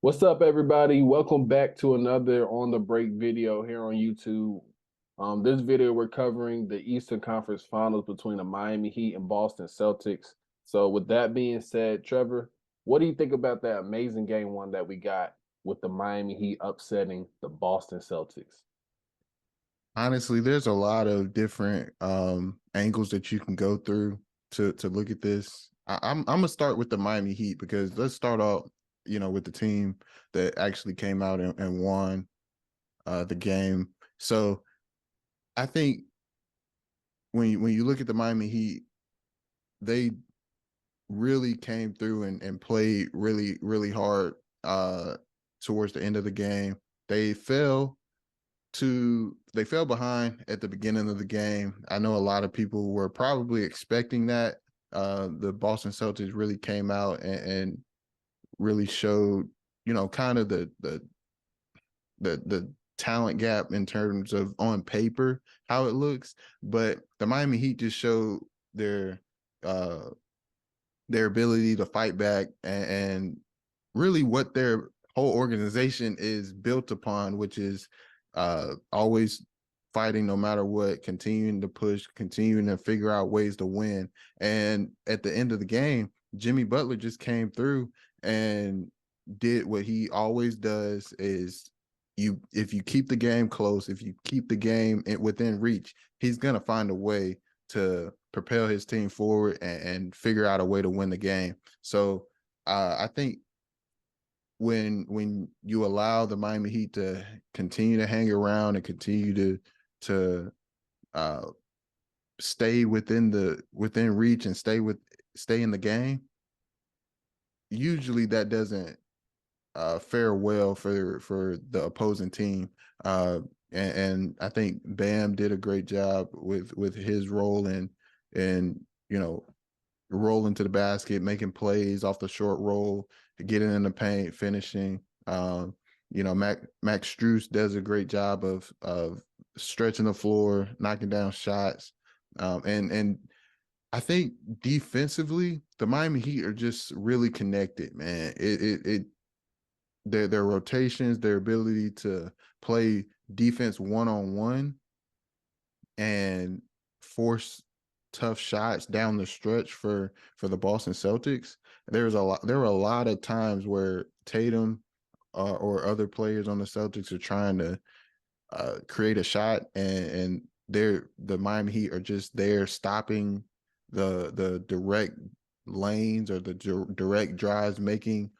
What's up, everybody? Welcome back to another On the Break video here on YouTube. This video, we're covering the Eastern Conference Finals between the Miami Heat and Boston Celtics. So with that being said, Trevor, what do you think about that amazing game one that we got with the Miami Heat upsetting the Boston Celtics? Honestly, there's a lot of different angles that you can go through to look at this. I'm gonna start with the Miami Heat because let's start off, with the team that actually came out and won the game. So I think when you look at the Miami Heat, they really came through and played really, really hard towards the end of the game. They fell they fell behind at the beginning of the game. I know a lot of people were probably expecting that. The Boston Celtics really came out and really showed, kind of the talent gap in terms of on paper how it looks. But the Miami Heat just showed uh their ability to fight back and really what their whole organization is built upon, which is always fighting no matter what, continuing to push, continuing to figure out ways to win. And at the end of the game, Jimmy Butler just came through and did what he always does is if you keep the game close, if you keep the game within reach, he's going to find a way to propel his team forward and figure out a way to win the game. So I think when you allow the Miami Heat to continue to hang around and continue to uh, stay within reach and stay in the game, usually that doesn't fare well for the opposing team. And I think Bam did a great job with his role and rolling to the basket, making plays off the short roll, getting in the paint, finishing. Max Strus does a great job of stretching the floor, knocking down shots, and I think defensively the Miami Heat are just really connected, man. It their rotations, their ability to play defense one on one and force tough shots down the stretch for the Boston Celtics. There were a lot of times where Tatum or other players on the Celtics are trying to create a shot and the Miami Heat are just there stopping the direct lanes or the direct drives, making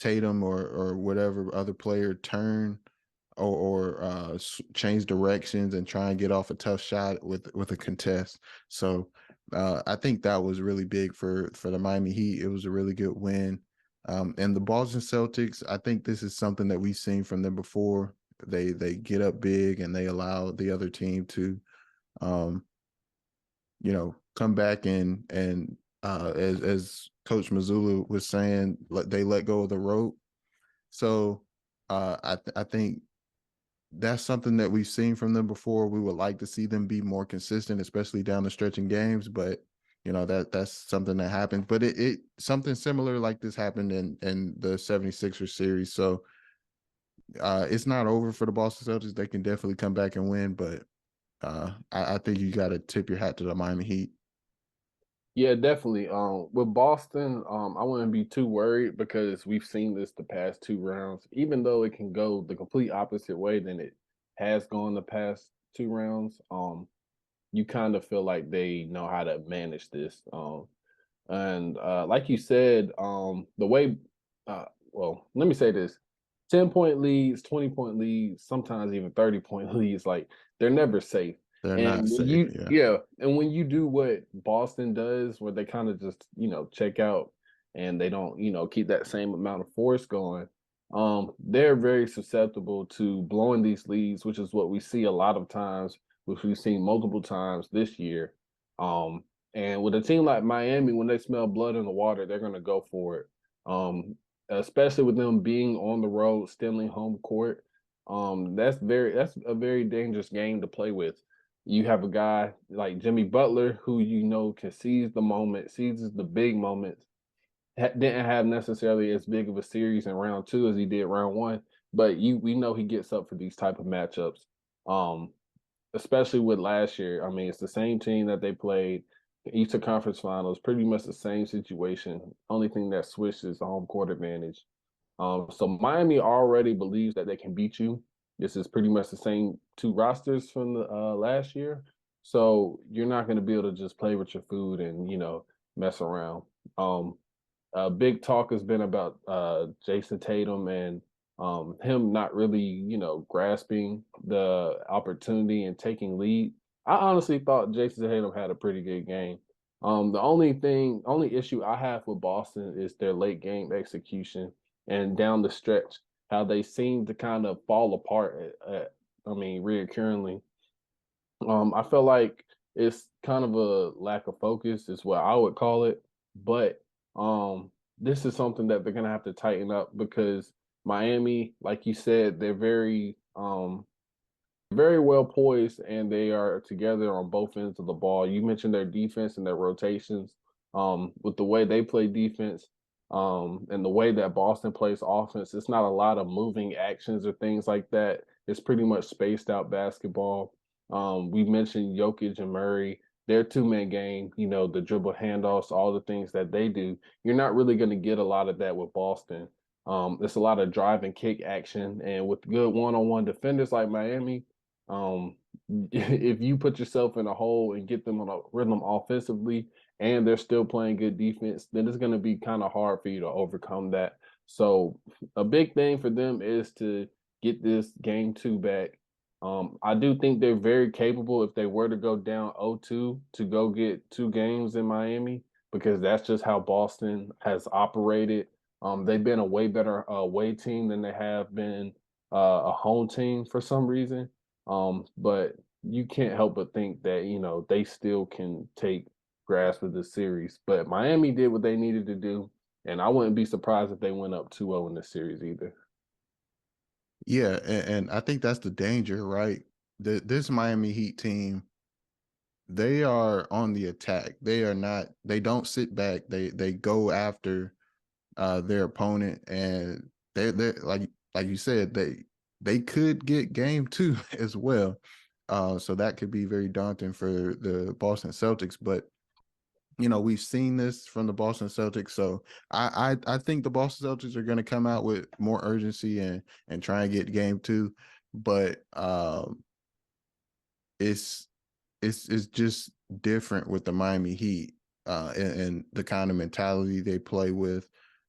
Tatum or whatever other player turn or change directions and try and get off a tough shot with a contest. So I think that was really big for the Miami Heat. It was a really good win. And the Boston Celtics, I think this is something that we've seen from them before. They get up big and they allow the other team to um, come back and as Coach Mazzulla was saying, they let go of the rope. So I think that's something that we've seen from them before. We would like to see them be more consistent, especially down the stretch in games. But that's something that happens. But it something similar like this happened in the 76ers series. So it's not over for the Boston Celtics. They can definitely come back and win, but I think you got to tip your hat to the Miami Heat. Yeah, definitely. With Boston, I wouldn't be too worried because we've seen this the past two rounds. Even though it can go the complete opposite way than it has gone the past two rounds, you kind of feel like they know how to manage this. And like you said, the way, well, let me say this: 10-point leads, 20-point leads, sometimes even 30-point leads. Like they're never safe. They're And not when safe. you, Yeah. yeah, and when you do what Boston does, where they kind of just, check out and they don't, keep that same amount of force going, they're very susceptible to blowing these leads, which is what we see a lot of times, which we've seen multiple times this year. Um, and with a team like Miami, when they smell blood in the water, they're going to go for it. Especially with them being on the road, stealing home court. That's a very dangerous game to play with. You have a guy like Jimmy Butler who can seize the moment, seizes the big moments, didn't have necessarily as big of a series in round two as he did round one, but we know he gets up for these type of matchups. Um, Especially with last year. I mean, it's the same team that they played the Eastern Conference Finals, pretty much the same situation. Only thing that switched is the home court advantage. So Miami already believes that they can beat you. This is pretty much the same two rosters from the last year. So you're not going to be able to just play with your food and mess around. Um, Big talk has been about Jason Tatum and him not really, grasping the opportunity and taking lead. I honestly thought Jason Tatum had a pretty good game. The only issue I have with Boston is their late game execution and down the stretch, how they seem to kind of fall apart. Reoccurringly. I feel like it's kind of a lack of focus, is what I would call it. But this is something that they're gonna have to tighten up because Miami, like you said, they're very well poised and they are together on both ends of the ball. You mentioned their defense and their rotations. With the way they play defense, and the way that Boston plays offense, it's not a lot of moving actions or things like that. It's pretty much spaced out basketball. We mentioned Jokic and Murray, their two-man game, the dribble handoffs, all the things that they do. You're not really going to get a lot of that with Boston. It's a lot of drive and kick action, and with good one-on-one defenders like Miami, um, if you put yourself in a hole and get them on a rhythm offensively, and they're still playing good defense, then it's going to be kind of hard for you to overcome that. So, a big thing for them is to get this game two back. I do think they're very capable if they were to go down 0-2 to go get two games in Miami because that's just how Boston has operated. They've been a way better away team than they have been a home team for some reason. But you can't help but think that, they still can take grasp of the series. But Miami did what they needed to do, and I wouldn't be surprised if they went up 2-0 in the series either. Yeah, and I think that's the danger, right? This Miami Heat team, they are on the attack. They are not. They don't sit back. They go after their opponent, and they like you said, they could get game two as well. So that could be very daunting for the Boston Celtics. But we've seen this from the Boston Celtics. So I think the Boston Celtics are going to come out with more urgency and try and get game two. But it's it's just different with the Miami Heat and the kind of mentality they play with,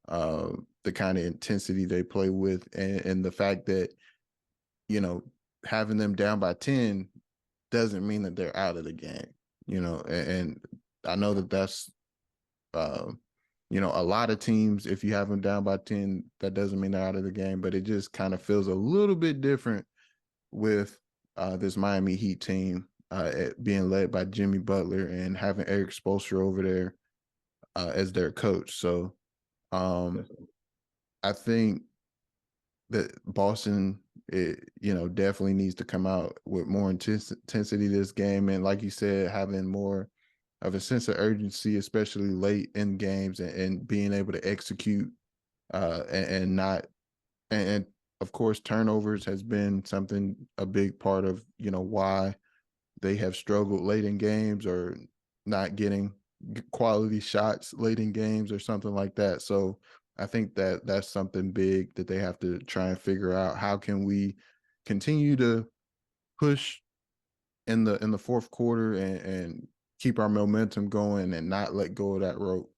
the kind of intensity they play with, and the fact that you know having them down by 10 doesn't mean that they're out of the game. And I know that that's uh, a lot of teams. If you have them down by 10, that doesn't mean they're out of the game. But it just kind of feels a little bit different with this Miami Heat team being led by Jimmy Butler and having Eric Spoelstra over there as their coach. So I think that Boston, definitely needs to come out with more intensity this game. And like you said, having more of a sense of urgency, especially late in games and being able to execute and not, and of course, turnovers has been a big part of, why they have struggled late in games or not getting quality shots late in games or something like that. So I think that that's something big that they have to try and figure out. How can we continue to push in the fourth quarter and keep our momentum going and not let go of that rope?